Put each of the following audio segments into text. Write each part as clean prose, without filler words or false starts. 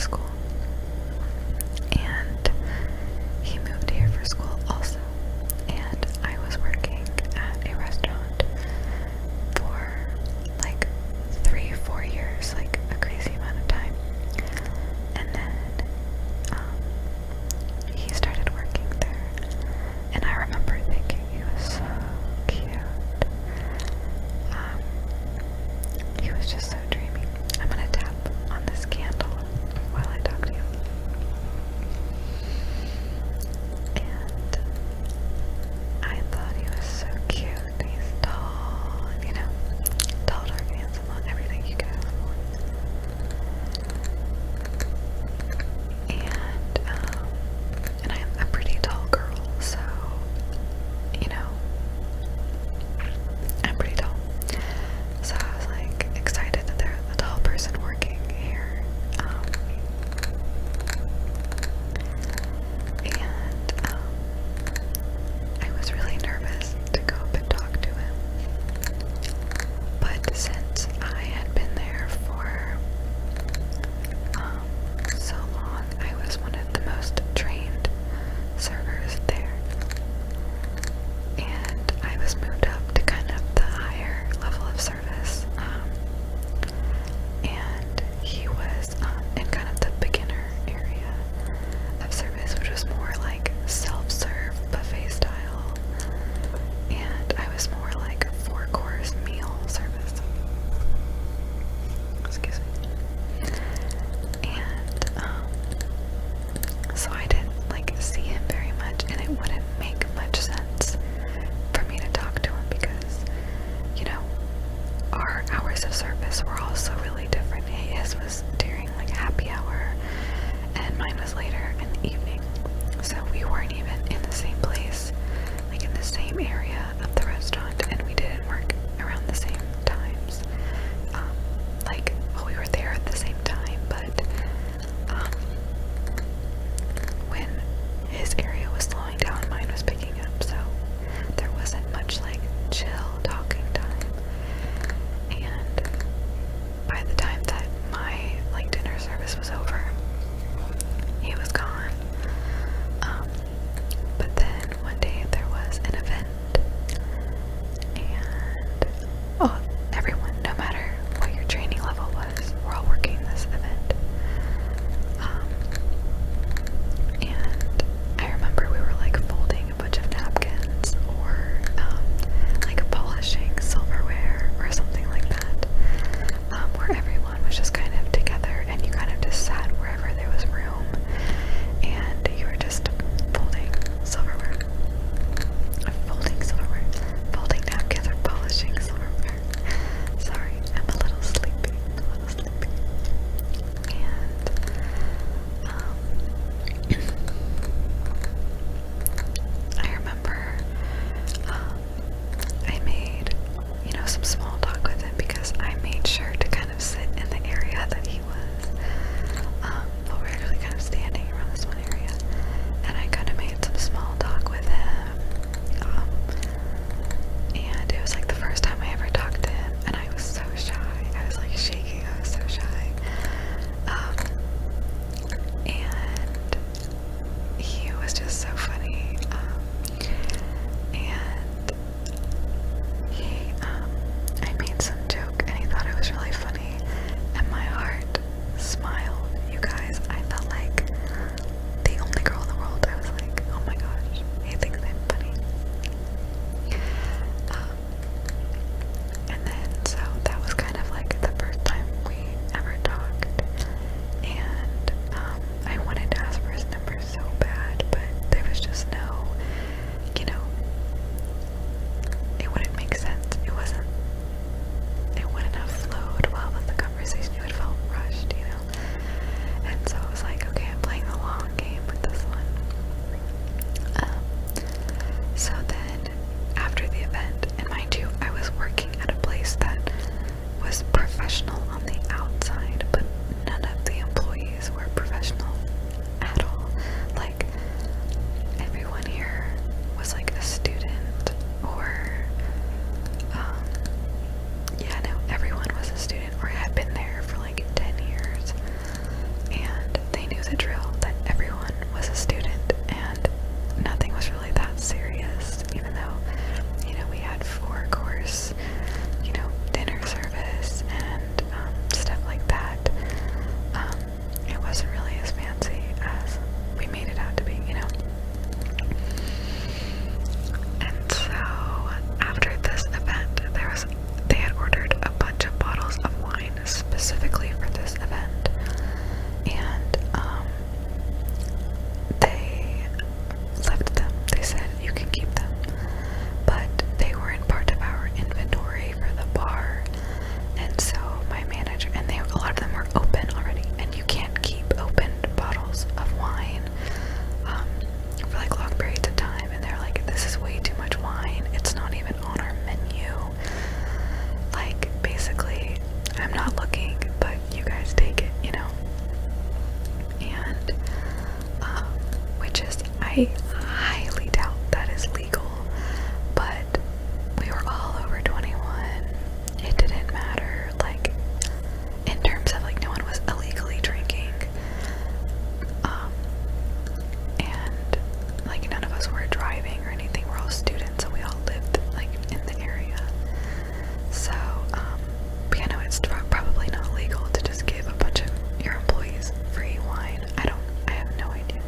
school. And he moved here for school also. And I was working at a restaurant for like 3-4 years, like a crazy amount of time. And then he started working there, and I remember thinking he was so cute. He was just so dreamy. I'm gonna tap on this candle while I talk. I highly doubt that is legal, but we were all over 21. It didn't matter, like, in terms of, like, no one was illegally drinking, and, like, none of us were driving or anything. We're all students, so we all lived, like, in the area. So, but yeah, no, it's probably not legal to just give a bunch of your employees free wine. I have no idea.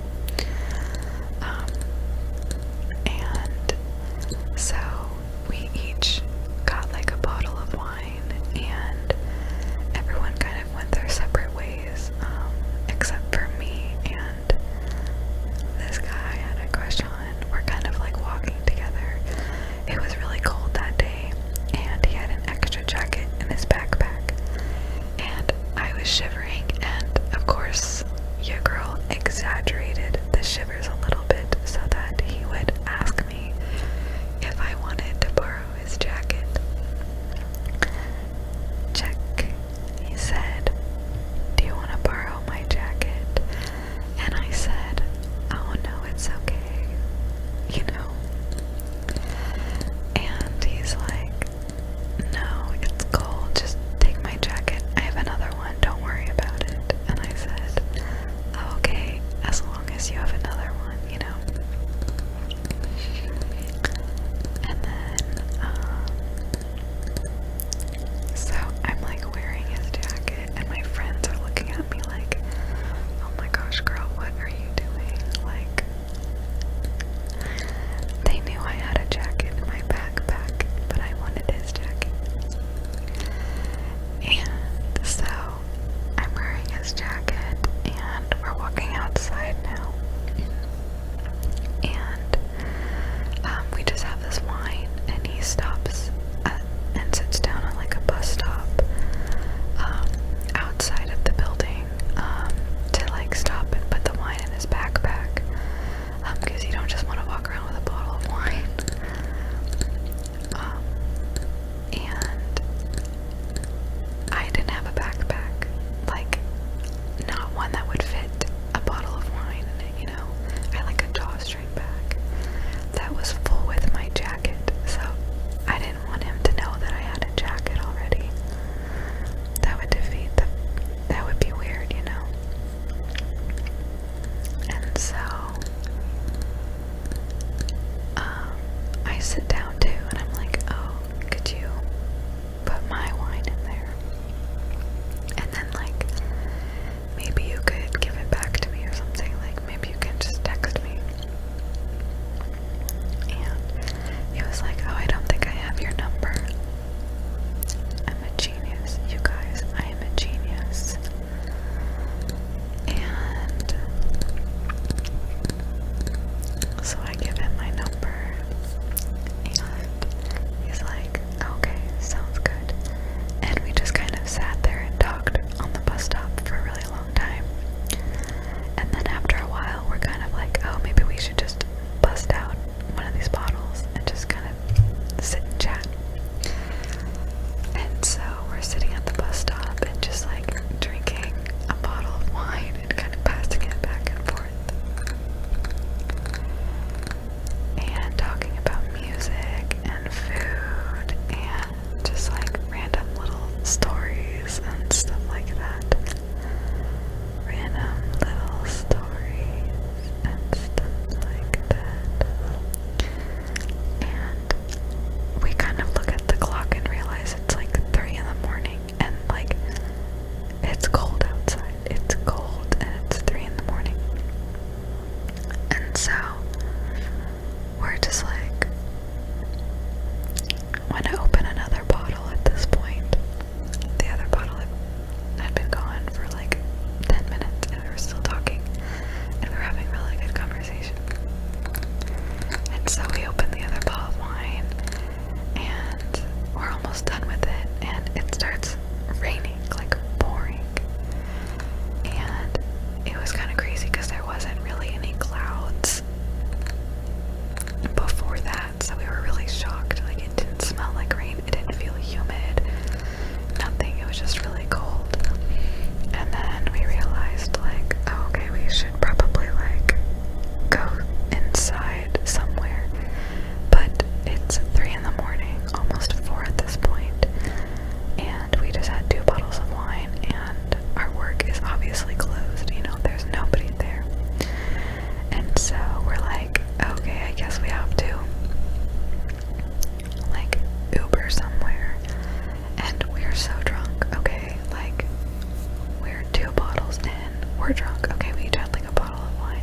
drunk. Okay, we each had like a bottle of wine.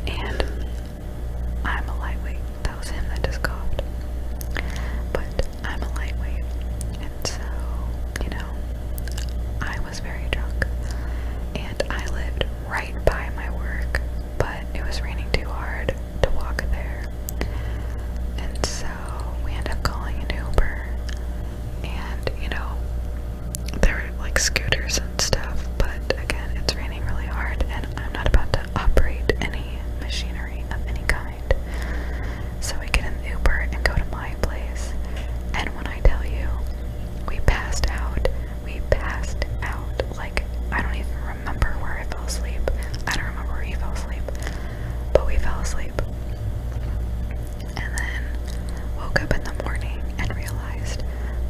And I'm a lightweight. That was him that just coughed. But I'm a lightweight. And so, you know, I was very drunk. And I lived right by my work, but it was raining too hard to walk there. And so we ended up calling an Uber. And, you know, there were like scooters and stuff, but again, it's raining really hard and I'm not about to operate any machinery of any kind. So we get an Uber and go to my place. And when I tell you, we passed out. Like, I don't even remember where I fell asleep. I don't remember where he fell asleep, but we fell asleep. And then woke up in the morning and realized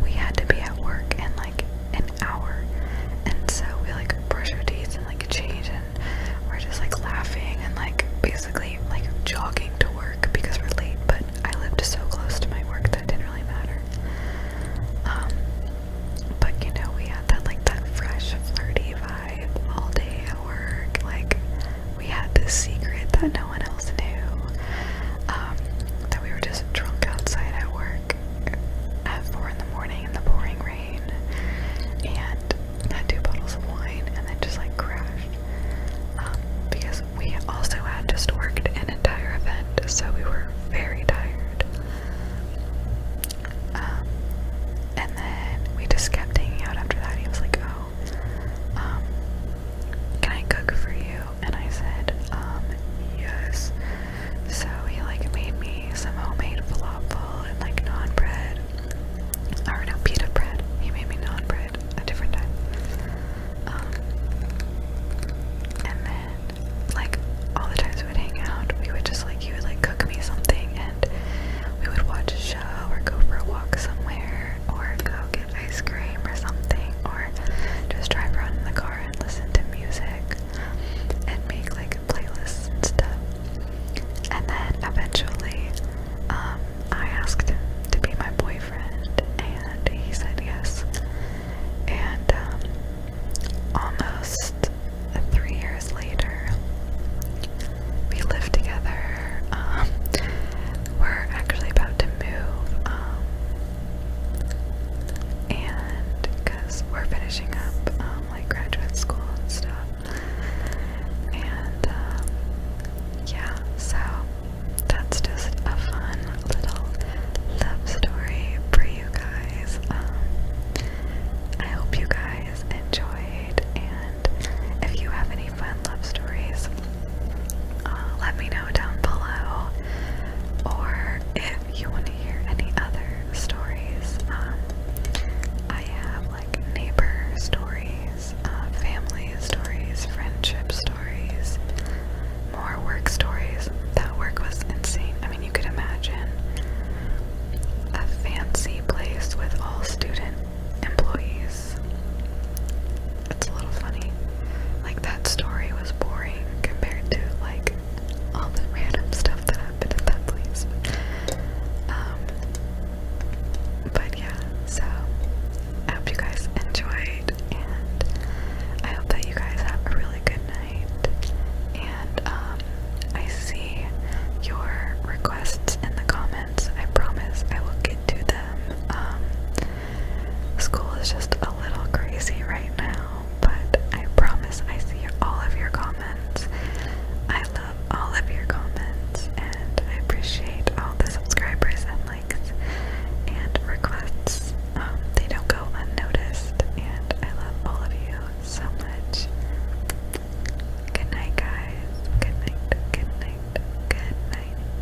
we had to be at work in like an hour. And so we like brush our teeth and like change, and we're just like laughing and like basically like jogging to work because we're late. But I lived so close to my work that it didn't really matter. But you know, we had that fresh, flirty vibe all day at work. Like, we had this secret that no one